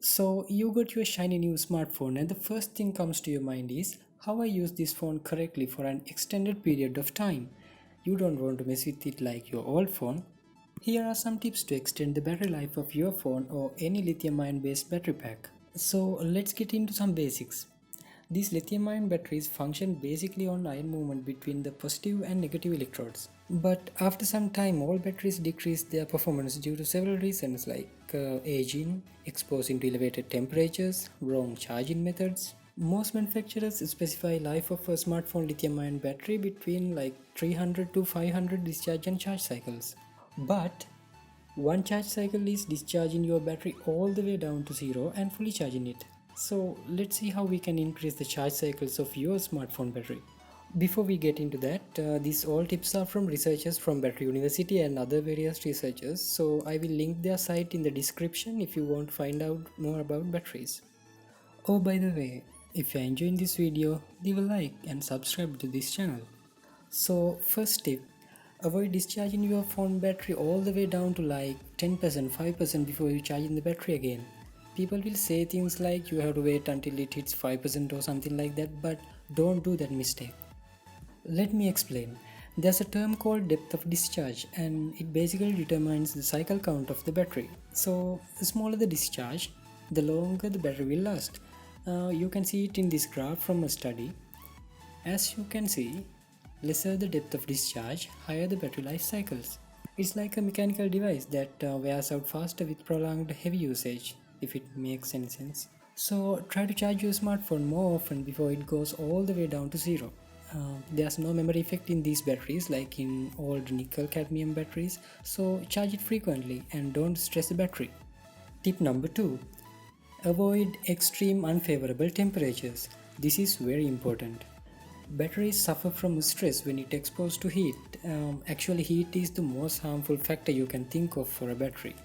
So you got your shiny new smartphone and the first thing comes to your mind is how I use this phone correctly for an extended period of time. You don't want to mess with it like your old phone. Here are some tips to extend the battery life of your phone or any lithium-ion based battery pack. So let's get into some basics. These lithium-ion batteries function basically on ion movement between the positive and negative electrodes. But after some time, all batteries decrease their performance due to several reasons like aging, exposing to elevated temperatures, wrong charging methods. Most manufacturers specify life of a smartphone lithium-ion battery between like 300 to 500 discharge and charge cycles. But one charge cycle is discharging your battery all the way down to zero and fully charging it. So let's see how we can increase the charge cycles of your smartphone battery. Before we get into that, these all tips are from researchers from Battery University and other various researchers. So I will link their site in the description if you want to find out more about batteries. Oh, by the way, if you are enjoying this video, leave a like and subscribe to this channel. So first tip, avoid discharging your phone battery all the way down to like 10%, 5% before you charging the battery again. People will say things like you have to wait until it hits 5% or something like that, but don't do that mistake. Let me explain. There's a term called depth of discharge and it basically determines the cycle count of the battery. So the smaller the discharge, the longer the battery will last. You can see it in this graph from a study. As you can see, lesser the depth of discharge, higher the battery life cycles. It's like a mechanical device that wears out faster with prolonged heavy usage, if it makes any sense. So try to charge your smartphone more often before it goes all the way down to zero. There's no memory effect in these batteries like in old nickel cadmium batteries, so charge it frequently and don't stress the battery. Tip number 2, avoid extreme unfavorable temperatures. This is very important. Batteries suffer from stress when it exposed to heat. Actually, heat is the most harmful factor you can think of for a battery.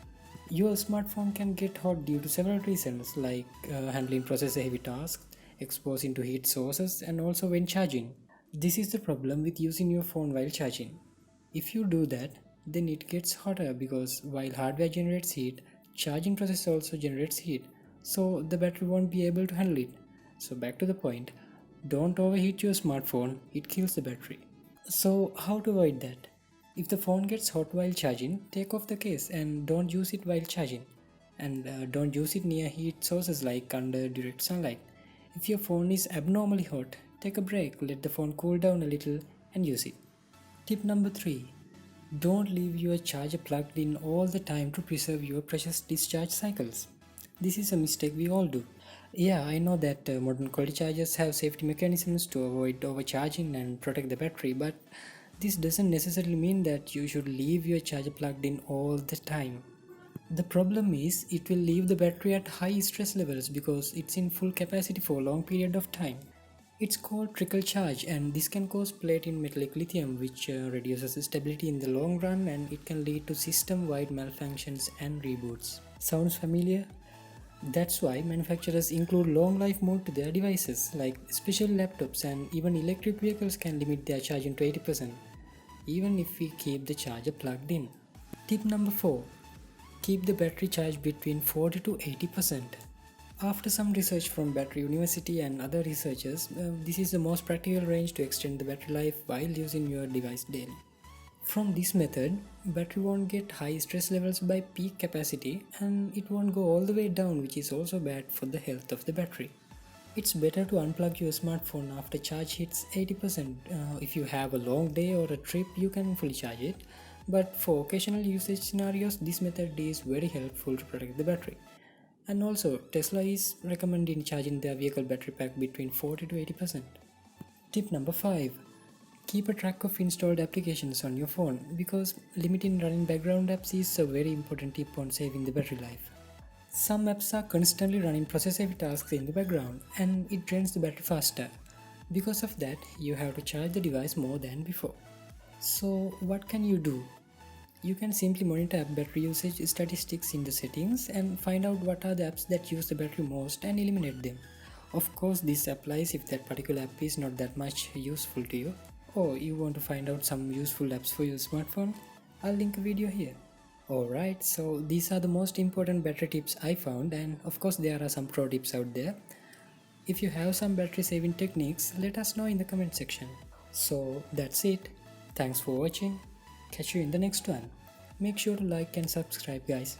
Your smartphone can get hot due to several reasons like handling processor heavy tasks, exposing to heat sources, and also when charging. This is the problem with using your phone while charging. If you do that, then it gets hotter because while hardware generates heat, charging process also generates heat, so the battery won't be able to handle it. So back to the point, don't overheat your smartphone, it kills the battery. So how to avoid that? If the phone gets hot while charging, take off the case and don't use it while charging. And don't use it near heat sources like under direct sunlight. If your phone is abnormally hot, take a break, let the phone cool down a little and use it. Tip number 3. Don't leave your charger plugged in all the time to preserve your precious discharge cycles. This is a mistake we all do. Yeah, I know that modern quality chargers have safety mechanisms to avoid overcharging and protect the battery, but this doesn't necessarily mean that you should leave your charger plugged in all the time. The problem is it will leave the battery at high stress levels because it's in full capacity for a long period of time. It's called trickle charge and this can cause platinum metallic lithium which reduces stability in the long run and it can lead to system-wide malfunctions and reboots. Sounds familiar? That's why manufacturers include long life mode to their devices, like special laptops and even electric vehicles can limit their charging to 80%, even if we keep the charger plugged in. Tip number 4. Keep the battery charged between 40 to 80%. After some research from Battery University and other researchers, this is the most practical range to extend the battery life while using your device daily. From this method, battery won't get high stress levels by peak capacity and it won't go all the way down, which is also bad for the health of the battery. It's better to unplug your smartphone after charge hits 80%. If you have a long day or a trip, you can fully charge it. But for occasional usage scenarios, this method is very helpful to protect the battery. And also, Tesla is recommending charging their vehicle battery pack between 40 to 80%. Tip number 5. Keep a track of installed applications on your phone because limiting running background apps is a very important tip on saving the battery life. Some apps are constantly running process-heavy tasks in the background and it drains the battery faster. Because of that, you have to charge the device more than before. So what can you do? You can simply monitor app battery usage statistics in the settings and find out what are the apps that use the battery most and eliminate them. Of course, this applies if that particular app is not that much useful to you or you want to find out some useful apps for your smartphone. I'll link a video here. Alright, so these are the most important battery tips I found, and of course there are some pro tips out there. If you have some battery saving techniques, let us know in the comment section. So that's it. Thanks for watching. Catch you in the next one. Make sure to like and subscribe, guys.